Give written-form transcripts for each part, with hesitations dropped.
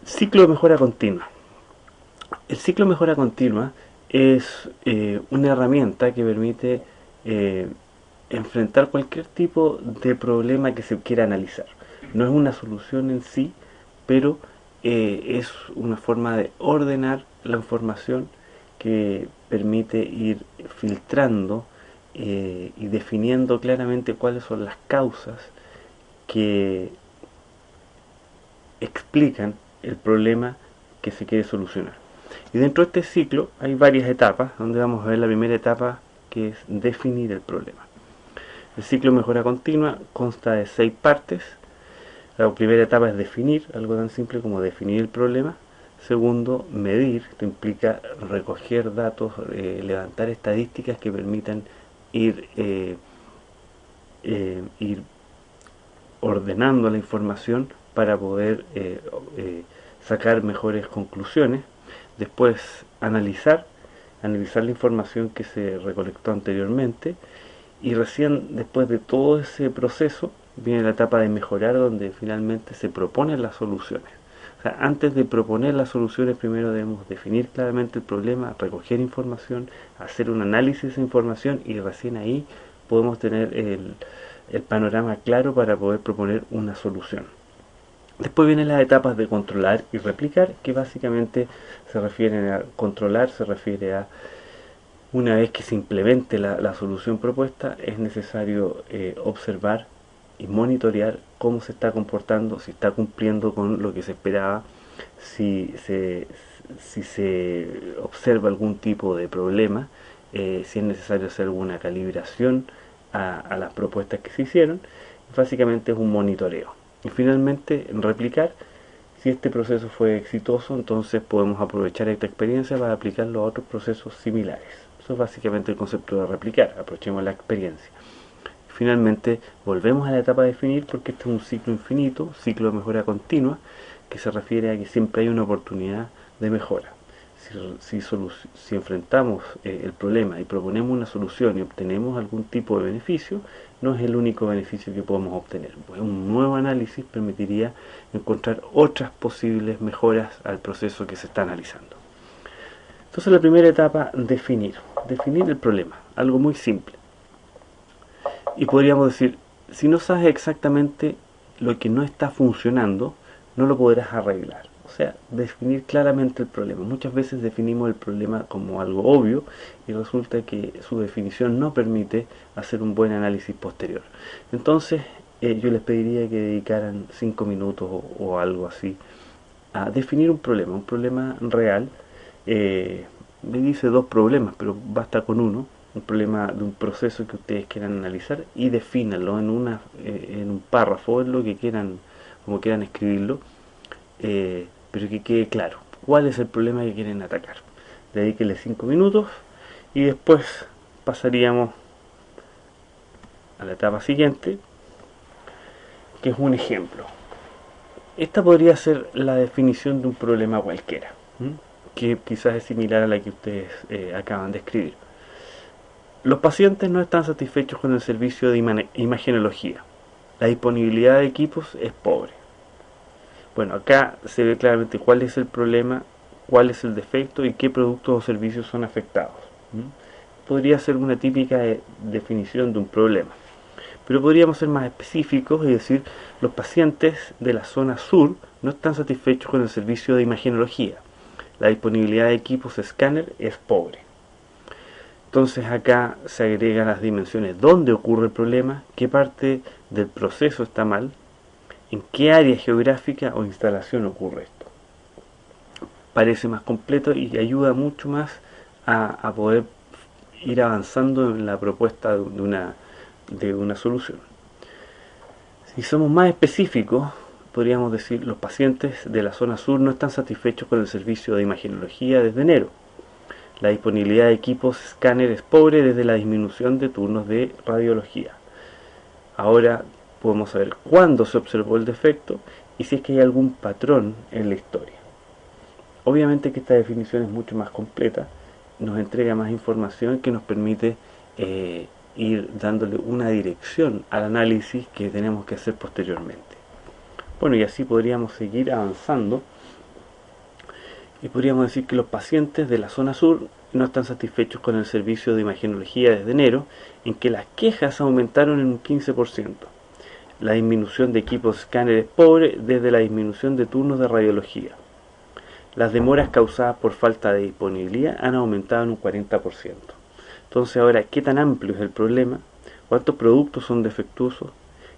Ciclo de mejora continua. El ciclo de mejora continua es una herramienta que permite enfrentar cualquier tipo de problema que se quiera analizar. No es una solución en sí, pero es una forma de ordenar la información que permite ir filtrando y definiendo claramente cuáles son las causas que explican el problema que se quiere solucionar. Y dentro de este ciclo hay varias etapas, donde vamos a ver la primera etapa, que es definir el problema. El ciclo de mejora continua consta de 6 partes. La primera etapa es definir, algo tan simple como definir el problema. Segundo, medir, esto implica recoger datos, levantar estadísticas que permitan ir ordenando la información para poder sacar mejores conclusiones. Después, analizar la información que se recolectó anteriormente, y recién después de todo ese proceso viene la etapa de mejorar, donde finalmente se proponen las soluciones. O sea, antes de proponer las soluciones, primero debemos definir claramente el problema, recoger información, hacer un análisis de esa información, y recién ahí podemos tener el panorama claro para poder proponer una solución. Después vienen las etapas de controlar y replicar, que básicamente se refieren a controlar, se refiere a una vez que se implemente la solución propuesta, es necesario observar y monitorear cómo se está comportando, si está cumpliendo con lo que se esperaba, si se observa algún tipo de problema, si es necesario hacer alguna calibración a las propuestas que se hicieron. Básicamente es un monitoreo. Y finalmente, replicar. Si este proceso fue exitoso, entonces podemos aprovechar esta experiencia para aplicarlo a otros procesos similares. Eso es básicamente el concepto de replicar. Aprovechemos la experiencia. Finalmente, volvemos a la etapa de definir, porque este es un ciclo infinito, ciclo de mejora continua, que se refiere a que siempre hay una oportunidad de mejora. Si enfrentamos el problema y proponemos una solución y obtenemos algún tipo de beneficio, no es el único beneficio que podemos obtener. Pues un nuevo análisis permitiría encontrar otras posibles mejoras al proceso que se está analizando. Entonces, la primera etapa, definir el problema, algo muy simple. Y podríamos decir, si no sabes exactamente lo que no está funcionando, no lo podrás arreglar. O sea, definir claramente el problema. Muchas veces definimos el problema como algo obvio y resulta que su definición no permite hacer un buen análisis posterior. Entonces, yo les pediría que dedicaran 5 minutos o algo así a definir un problema real. Me dice 2 problemas, pero basta con uno. Un problema de un proceso que ustedes quieran analizar, y defínanlo en un párrafo, en lo que quieran, como quieran escribirlo, pero que quede claro cuál es el problema que quieren atacar. Dedíquenle 5 minutos y después pasaríamos a la etapa siguiente, que es un ejemplo. Esta podría ser la definición de un problema cualquiera, que quizás es similar a la que ustedes acaban de escribir. Los pacientes no están satisfechos con el servicio de imagenología. La disponibilidad de equipos es pobre. Bueno, acá se ve claramente cuál es el problema, cuál es el defecto y qué productos o servicios son afectados. Podría ser una típica definición de un problema. Pero podríamos ser más específicos y decir, los pacientes de la zona sur no están satisfechos con el servicio de imagenología. La disponibilidad de equipos escáner es pobre. Entonces acá se agregan las dimensiones: dónde ocurre el problema, qué parte del proceso está mal, en qué área geográfica o instalación ocurre esto. Parece más completo y ayuda mucho más a poder ir avanzando en la propuesta de una solución. Si somos más específicos, podríamos decir, los pacientes de la zona sur no están satisfechos con el servicio de imagenología desde enero. La disponibilidad de equipos escáner es pobre desde la disminución de turnos de radiología. Ahora podemos saber cuándo se observó el defecto y si es que hay algún patrón en la historia. Obviamente que esta definición es mucho más completa, nos entrega más información que nos permite ir dándole una dirección al análisis que tenemos que hacer posteriormente. Bueno, y así podríamos seguir avanzando Y podríamos decir que los pacientes de la zona sur no están satisfechos con el servicio de imagenología desde enero, en que las quejas aumentaron en un 15%. La disminución de equipos escáneres pobres desde la disminución de turnos de radiología. Las demoras causadas por falta de disponibilidad han aumentado en un 40%. Entonces ahora, ¿qué tan amplio es el problema? ¿Cuántos productos son defectuosos?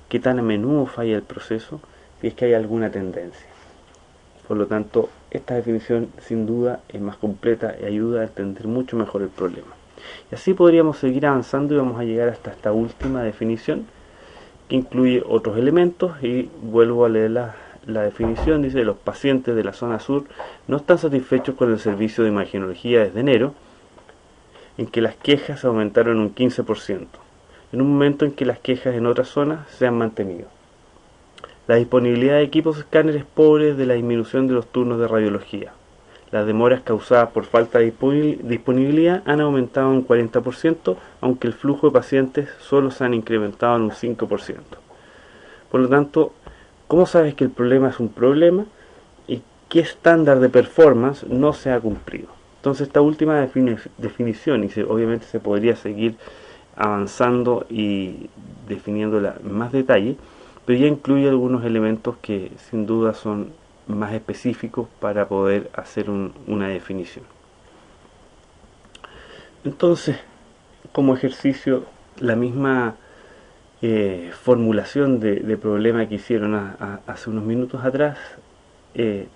¿Qué tan a menudo falla el proceso? Si es que hay alguna tendencia. Por lo tanto, esta definición sin duda es más completa y ayuda a entender mucho mejor el problema. Y así podríamos seguir avanzando y vamos a llegar hasta esta última definición, que incluye otros elementos, y vuelvo a leer la definición. Dice: los pacientes de la zona sur no están satisfechos con el servicio de imagenología desde enero, en que las quejas aumentaron un 15%, en un momento en que las quejas en otras zonas se han mantenido. La disponibilidad de equipos escáneres pobres de la disminución de los turnos de radiología. Las demoras causadas por falta de disponibilidad han aumentado un 40%, aunque el flujo de pacientes solo se han incrementado en un 5%. Por lo tanto, ¿cómo sabes que el problema es un problema y qué estándar de performance no se ha cumplido? Entonces, esta última definición, y obviamente se podría seguir avanzando y definiéndola en más detalle, pero ya incluye algunos elementos que sin duda son más específicos para poder hacer una definición. Entonces, como ejercicio, la misma formulación de problema que hicieron hace unos minutos atrás,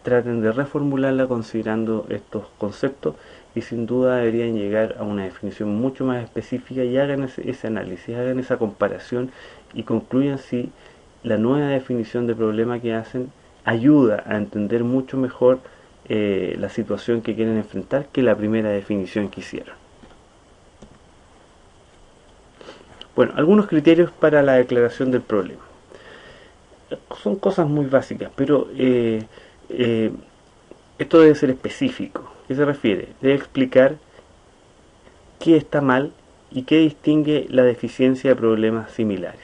traten de reformularla considerando estos conceptos, y sin duda deberían llegar a una definición mucho más específica, y hagan ese análisis, hagan esa comparación y concluyan si la nueva definición de problema que hacen ayuda a entender mucho mejor la situación que quieren enfrentar que la primera definición que hicieron. Bueno, algunos criterios para la declaración del problema. Son cosas muy básicas, pero esto debe ser específico. ¿Qué se refiere? Debe explicar qué está mal y qué distingue la deficiencia de problemas similares.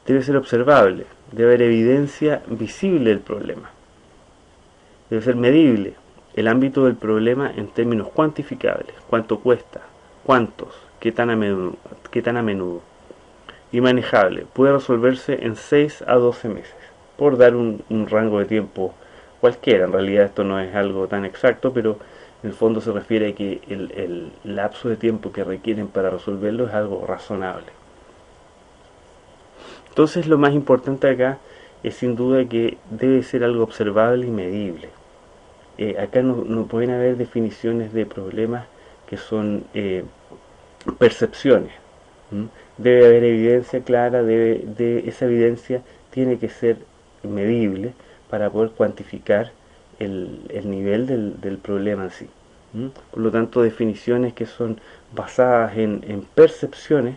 Debe ser observable, debe haber evidencia visible del problema. Debe ser medible el ámbito del problema en términos cuantificables: cuánto cuesta, cuántos, qué tan a menudo. Y manejable, puede resolverse en 6 a 12 meses, por dar un rango de tiempo cualquiera. En realidad esto no es algo tan exacto, pero en el fondo se refiere a que el lapso de tiempo que requieren para resolverlo es algo razonable. Entonces, lo más importante acá es sin duda que debe ser algo observable y medible. Acá no pueden haber definiciones de problemas que son percepciones. Debe haber evidencia clara, esa evidencia tiene que ser medible para poder cuantificar el nivel del problema en sí. Por lo tanto, definiciones que son basadas en percepciones,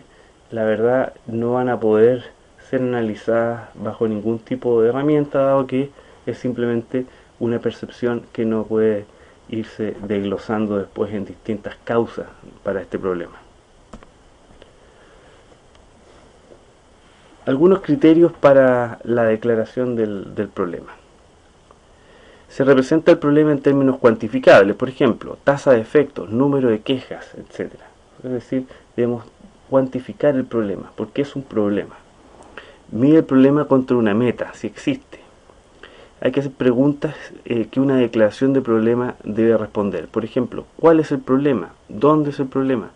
la verdad, no van a poder ser analizadas bajo ningún tipo de herramienta, dado que es simplemente una percepción que no puede irse desglosando después en distintas causas para este problema. Algunos criterios para la declaración del problema. Se representa el problema en términos cuantificables, por ejemplo, tasa de efectos, número de quejas, etc. Es decir, debemos cuantificar el problema, porque es un problema. Mide el problema contra una meta, si existe. Hay que hacer preguntas que una declaración de problema debe responder. Por ejemplo, ¿cuál es el problema? ¿Dónde es el problema?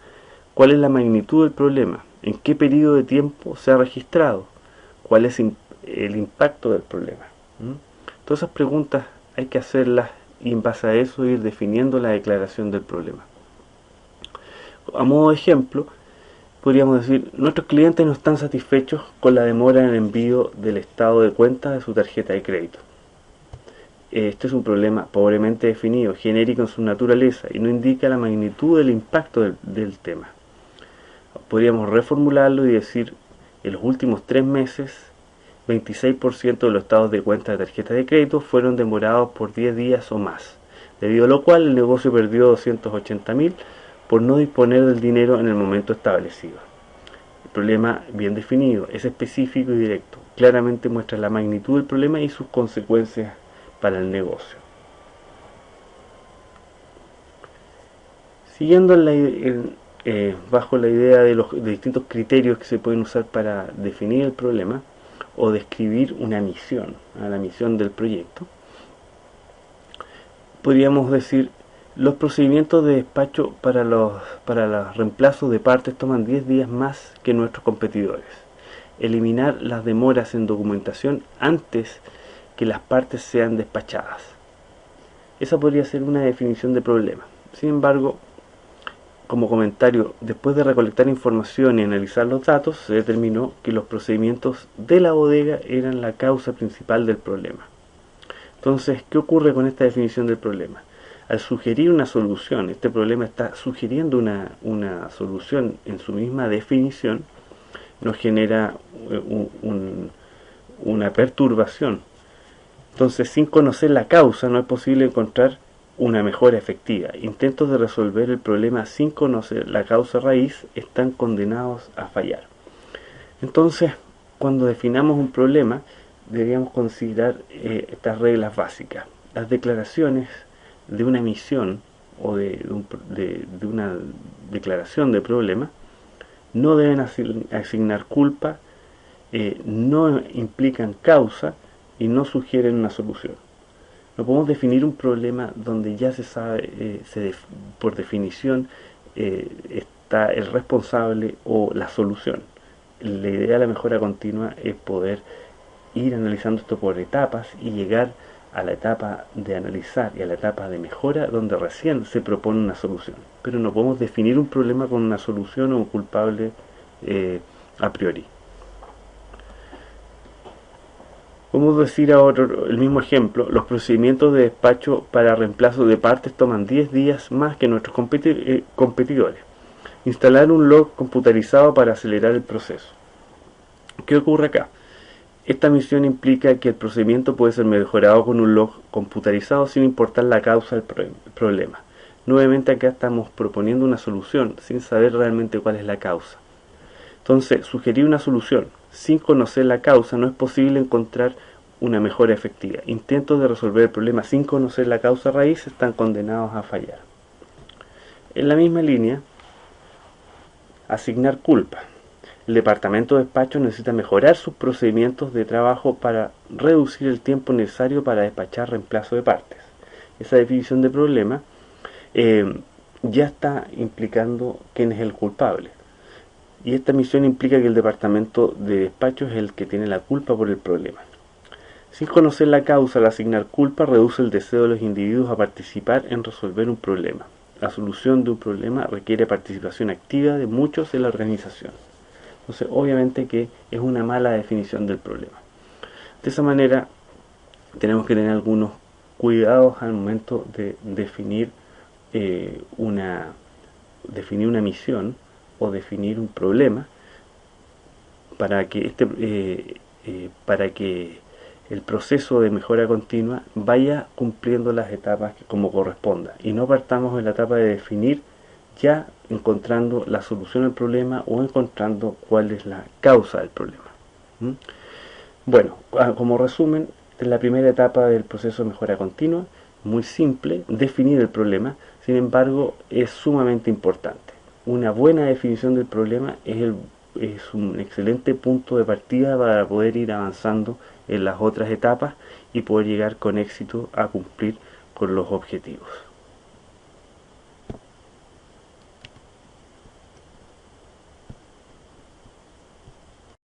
¿Cuál es la magnitud del problema? ¿En qué periodo de tiempo se ha registrado? ¿Cuál es el impacto del problema? Todas esas preguntas hay que hacerlas y en base a eso ir definiendo la declaración del problema. A modo de ejemplo, podríamos decir: nuestros clientes no están satisfechos con la demora en el envío del estado de cuenta de su tarjeta de crédito. Este es un problema pobremente definido, genérico en su naturaleza, y no indica la magnitud del impacto del tema. Podríamos reformularlo y decir: en los últimos 3 meses, 26% de los estados de cuenta de tarjeta de crédito fueron demorados por 10 días o más, debido a lo cual el negocio perdió 280.000 por no disponer del dinero en el momento establecido. El problema bien definido, es específico y directo, claramente muestra la magnitud del problema y sus consecuencias para el negocio. Siguiendo bajo la idea de distintos criterios que se pueden usar para definir el problema o describir una misión, la misión del proyecto, podríamos decir: los procedimientos de despacho para los reemplazos de partes toman 10 días más que nuestros competidores. Eliminar las demoras en documentación antes que las partes sean despachadas. Esa podría ser una definición de problema. Sin embargo, como comentario, después de recolectar información y analizar los datos, se determinó que los procedimientos de la bodega eran la causa principal del problema. Entonces, ¿qué ocurre con esta definición del problema? Al sugerir una solución, este problema está sugiriendo una solución en su misma definición, nos genera una perturbación. Entonces, sin conocer la causa, no es posible encontrar una mejora efectiva. Intentos de resolver el problema sin conocer la causa raíz están condenados a fallar. Entonces, cuando definamos un problema, deberíamos considerar estas reglas básicas. Las declaraciones de una misión o de una declaración de problema no deben asignar culpa, no implican causa y no sugieren una solución. No podemos definir un problema donde ya se sabe, por definición, está el responsable o la solución. La idea de la mejora continua es poder ir analizando esto por etapas y llegar a la etapa de analizar y a la etapa de mejora donde recién se propone una solución. Pero no podemos definir un problema con una solución o un culpable a priori. Podemos decir ahora el mismo ejemplo: los procedimientos de despacho para reemplazo de partes toman 10 días más que nuestros competidores. Instalar un log computarizado para acelerar el proceso. ¿Qué ocurre acá? Esta misión implica que el procedimiento puede ser mejorado con un log computarizado sin importar la causa del problema. Nuevamente acá estamos proponiendo una solución sin saber realmente cuál es la causa. Entonces, sugerir una solución sin conocer la causa no es posible encontrar una mejora efectiva. Intentos de resolver el problema sin conocer la causa raíz están condenados a fallar. En la misma línea, asignar culpa. El departamento de despacho necesita mejorar sus procedimientos de trabajo para reducir el tiempo necesario para despachar reemplazo de partes. Esa definición de problema ya está implicando quién es el culpable. Y esta misión implica que el departamento de despacho es el que tiene la culpa por el problema. Sin conocer la causa, al asignar culpa reduce el deseo de los individuos a participar en resolver un problema. La solución de un problema requiere participación activa de muchos en la organización. Entonces, obviamente que es una mala definición del problema. De esa manera, tenemos que tener algunos cuidados al momento de definir una misión o definir un problema para que el proceso de mejora continua vaya cumpliendo las etapas como corresponda y no partamos en la etapa de definir ya encontrando la solución al problema o encontrando cuál es la causa del problema. Bueno, como resumen, en la primera etapa del proceso de mejora continua, muy simple, definir el problema. Sin embargo, es sumamente importante. Una buena definición del problema es un excelente punto de partida para poder ir avanzando en las otras etapas y poder llegar con éxito a cumplir con los objetivos.